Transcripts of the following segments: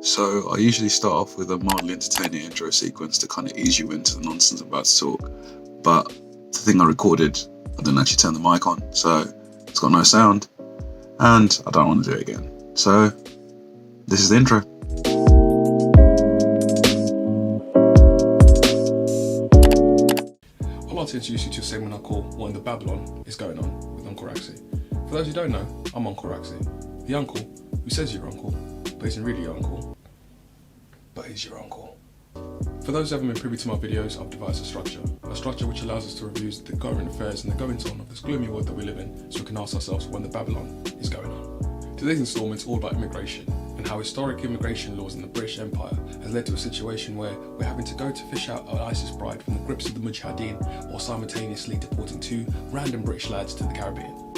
So I usually start off with a mildly entertaining intro sequence to kind of ease you into the nonsense I'm about to talk. But the thing I recorded, I didn't actually turn the mic on, so it's got no sound, and I don't want to do it again. So this is the intro. I'd like to introduce you to a segment I call What in the Babylon is Going On with Uncle Raxi. For those who don't know, I'm Uncle Raxi, the uncle who says you're uncle, but isn't really your uncle, but is your uncle. For those who haven't been privy to my videos, I've devised a structure which allows us to review the current affairs and the goings-on of this gloomy world that we live in, so we can ask ourselves when the Babylon is going on. Today's installment is all about immigration, and how historic immigration laws in the British Empire has led to a situation where we're having to go to fish out an ISIS bride from the grips of the mujaheddin, while simultaneously deporting two random British lads to the Caribbean.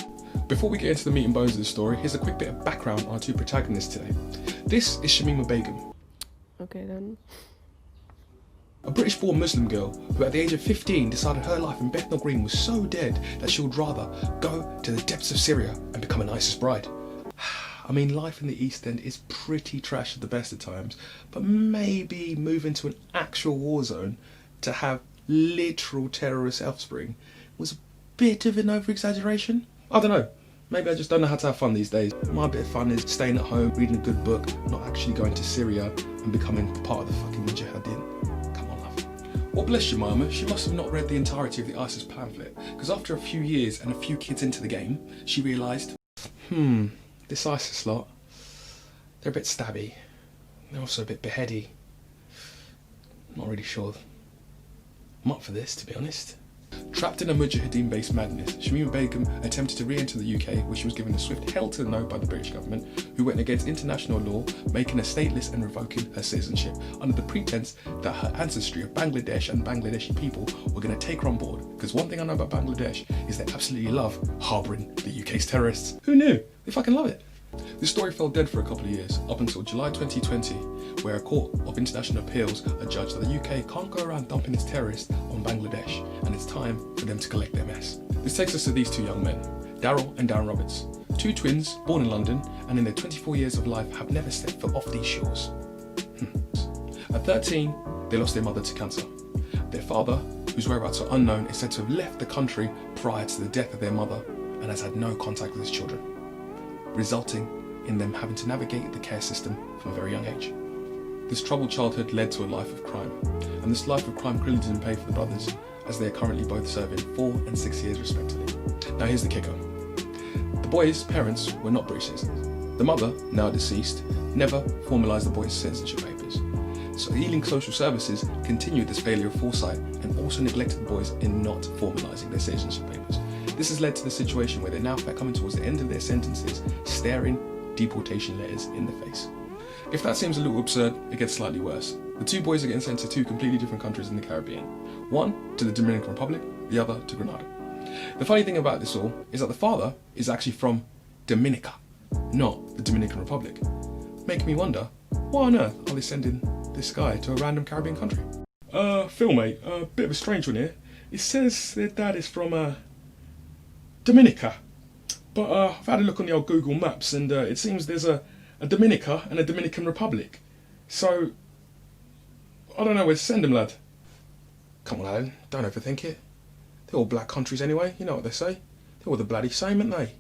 Before we get into the meat and bones of the story, here's a quick bit of background on our two protagonists today. This is Shamima Begum. Okay then. A British-born Muslim girl who at the age of 15 decided her life in Bethnal Green was so dead that she would rather go to the depths of Syria and become an ISIS bride. I mean, life in the East End is pretty trash at the best of times, but maybe move into an actual war zone to have literal terrorist offspring was a bit of an over-exaggeration. I don't know. Maybe I just don't know how to have fun these days. My bit of fun is staying at home, reading a good book, not actually going to Syria and becoming part of the fucking mujaheddin. Come on, love. Well, bless your mama, she must have not read the entirety of the ISIS pamphlet, because after a few years and a few kids into the game, she realised, this ISIS lot, they're a bit stabby. They're also a bit beheady. Not really sure I'm up for this, to be honest. Trapped in a mujaheddin-based madness, Shamima Begum attempted to re-enter the UK, where she was given a swift hell to the no by the British government, who went against international law, making her stateless and revoking her citizenship, under the pretense that her ancestry of Bangladesh and Bangladeshi people were going to take her on board, because one thing I know about Bangladesh is they absolutely love harbouring the UK's terrorists. Who knew? They fucking love it. This story fell dead for a couple of years, up until July 2020, where a court of international appeals adjudged that the UK can't go around dumping its terrorists on Bangladesh, and it's time for them to collect their mess. This takes us to these two young men, Daryl and Darren Roberts, two twins born in London, and in their 24 years of life have never stepped foot off these shores. At 13, they lost their mother to cancer. Their father, whose whereabouts are unknown, is said to have left the country prior to the death of their mother and has had no contact with his children, resulting in them having to navigate the care system from a very young age. This troubled childhood led to a life of crime, and this life of crime clearly didn't pay for the brothers, as they are currently both serving 4 and 6 years respectively. Now here's the kicker. The boys' parents were not British citizens. The mother, now deceased, never formalised the boys' citizenship papers. So Ealing Social Services continued this failure of foresight and also neglected the boys in not formalising their citizenship papers. This has led to the situation where they're now coming towards the end of their sentences, staring deportation letters in the face. If that seems a little absurd, it gets slightly worse. The two boys are getting sent to two completely different countries in the Caribbean. One to the Dominican Republic, the other to Grenada. The funny thing about this all is that the father is actually from Dominica, not the Dominican Republic. Making me wonder, why on earth are they sending this guy to a random Caribbean country? Phil mate, a bit of a strange one here. It says their dad is from Dominica, but I've had a look on the old Google Maps and it seems there's a Dominica and a Dominican Republic. So, I don't know where to send them, lad. Come on, Alan, don't overthink it. They're all black countries anyway, you know what they say. They're all the bloody same, aren't they?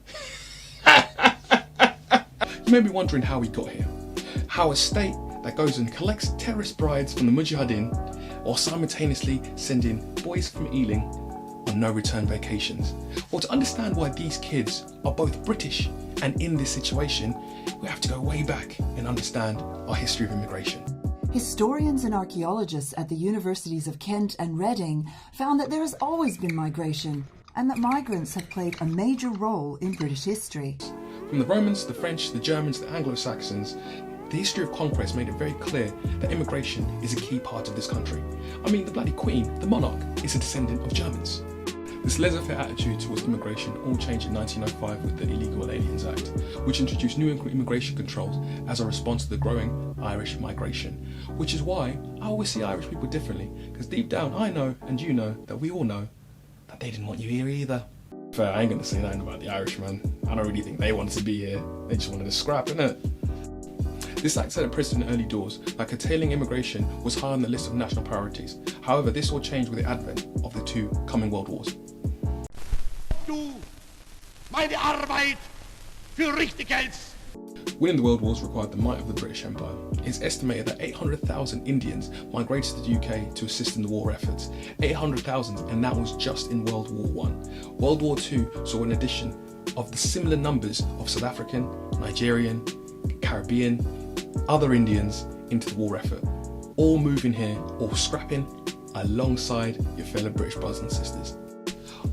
You may be wondering how we got here. How a state that goes and collects terrorist brides from the mujaheddin, while simultaneously sending boys from Ealing on no return vacations. Well, to understand why these kids are both British and in this situation, we have to go way back and understand our history of immigration. Historians and archaeologists at the universities of Kent and Reading found that there has always been migration and that migrants have played a major role in British history. From the Romans, the French, the Germans, the Anglo-Saxons, the history of conquest made it very clear that immigration is a key part of this country. I mean, the bloody Queen, the monarch, is a descendant of Germans. This laissez-faire attitude towards immigration all changed in 1905 with the Illegal Aliens Act, which introduced new immigration controls as a response to the growing Irish migration. Which is why I always see Irish people differently, because deep down I know, and you know, that we all know, that they didn't want you here either. Fair, I ain't gonna say nothing about the Irish, man. I don't really think they wanted to be here. They just wanted to scrap, innit? This act set a precedent early doors that curtailing immigration was high on the list of national priorities. However, this all changed with the advent of the two coming world wars. Du meine Arbeit für richtig hältst. Winning the world wars required the might of the British Empire. It's estimated that 800,000 Indians migrated to the UK to assist in the war efforts. 800,000, and that was just in World War I. World War II saw an addition of the similar numbers of South African, Nigerian, Caribbean, other Indians into the war effort, all moving here, all scrapping alongside your fellow British brothers and sisters.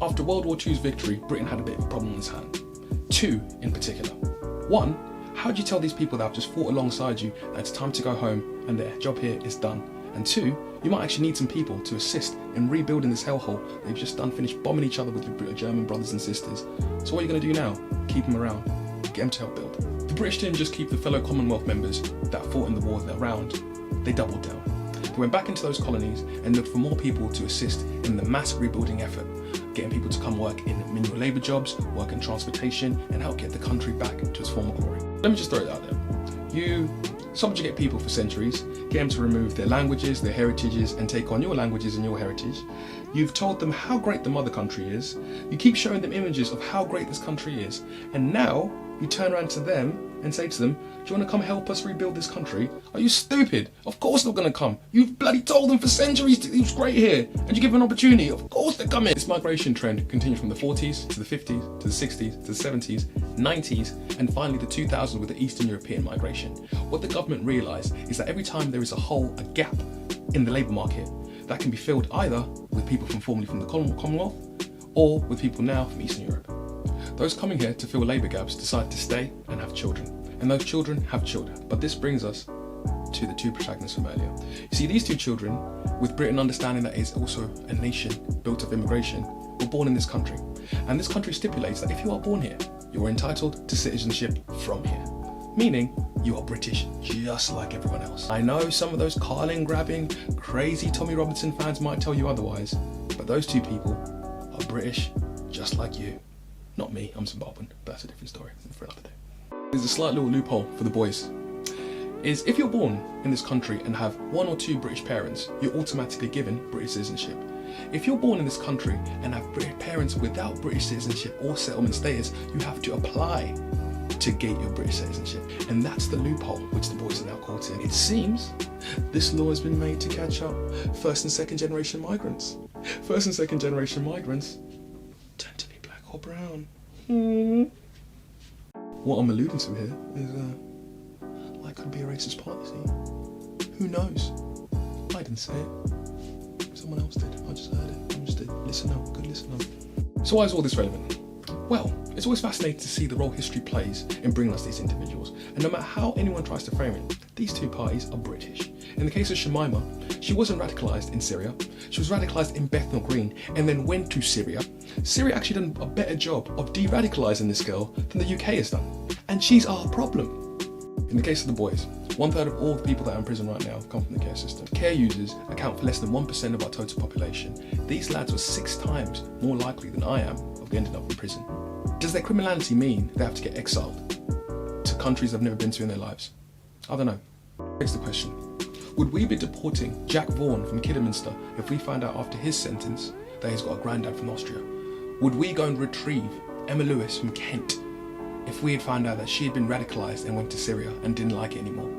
After World War II's victory, Britain had a bit of a problem on its hand. Two in particular. One, how do you tell these people that have just fought alongside you that it's time to go home and their job here is done? And two, you might actually need some people to assist in rebuilding this hellhole they've just finished bombing each other with your German brothers and sisters. So what are you going to do now? Keep them around. Get them to help build. The British didn't just keep the fellow Commonwealth members that fought in the war around, they doubled down. They went back into those colonies and looked for more people to assist in the mass rebuilding effort, getting people to come work in manual labour jobs, work in transportation, and help get the country back to its former glory. Let me just throw it out there. You subjugate people for centuries, get them to remove their languages, their heritages, and take on your languages and your heritage. You've told them how great the mother country is. You keep showing them images of how great this country is. And now you turn around to them and say to them, do you want to come help us rebuild this country? Are you stupid? Of course they're going to come. You've bloody told them for centuries it was great here, and you give them an opportunity. Of course they're coming. This migration trend continued from the 40s to the 50s to the 60s to the 70s, 90s, and finally the 2000s with the Eastern European migration. What the government realised is that every time there is a gap in the labour market, that can be filled either with people formerly from the Commonwealth or with people now from Eastern Europe. Those coming here to fill labour gaps decide to stay and have children. And those children have children. But this brings us to the two protagonists from earlier. You see, these two children, with Britain understanding that it is also a nation built of immigration, were born in this country. And this country stipulates that if you are born here, you are entitled to citizenship from here. Meaning, you are British just like everyone else. I know some of those Carling-grabbing, crazy Tommy Robertson fans might tell you otherwise, but those two people are British just like you. Not me, I'm Zimbabwean, but that's a different story for another day. There's a slight little loophole for the boys. Is if you're born in this country and have one or two British parents, you're automatically given British citizenship. If you're born in this country and have British parents without British citizenship or settlement status, you have to apply to get your British citizenship. And that's the loophole which the boys are now caught in. It seems this law has been made to catch up first and second generation migrants. First and second generation migrants tend to be black or brown. What I'm alluding to here is I could be a racist policy. Who knows? I didn't say it. Someone else did. I just heard it. I'm just a listener. Good listener. So why is all this relevant? Well, it's always fascinating to see the role history plays in bringing us these individuals. And no matter how anyone tries to frame it, these two parties are British. In the case of Shamima, she wasn't radicalised in Syria. She was radicalised in Bethnal Green and then went to Syria. Syria actually done a better job of de-radicalising this girl than the UK has done. And she's our problem. In the case of the boys, 1/3 of all the people that are in prison right now come from the care system. Care users account for less than 1% of our total population. These lads were 6 times more likely than I am of ending up in prison. Does their criminality mean they have to get exiled to countries they've never been to in their lives? I don't know. Here's the question. Would we be deporting Jack Vaughan from Kidderminster if we find out after his sentence that he's got a granddad from Austria? Would we go and retrieve Emma Lewis from Kent if we had found out that she had been radicalised and went to Syria and didn't like it anymore?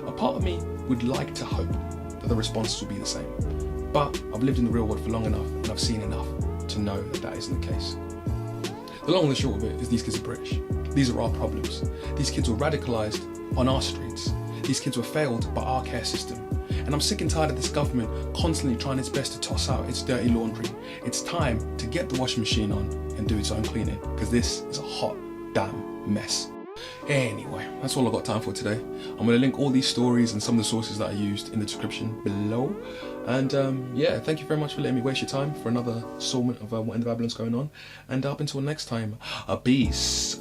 A part of me would like to hope that the responses would be the same. But I've lived in the real world for long enough and I've seen enough to know that that isn't the case. The long and the short of it is these kids are British. These are our problems. These kids were radicalised on our streets. These kids were failed by our care system. And I'm sick and tired of this government constantly trying its best to toss out its dirty laundry. It's time to get the washing machine on and do its own cleaning, because this is a hot damn mess. Anyway, that's all I've got time for today. I'm going to link all these stories and some of the sources that I used in the description below. And yeah, thank you very much for letting me waste your time for another installment of What in the Babylon's going on. And up until next time, peace.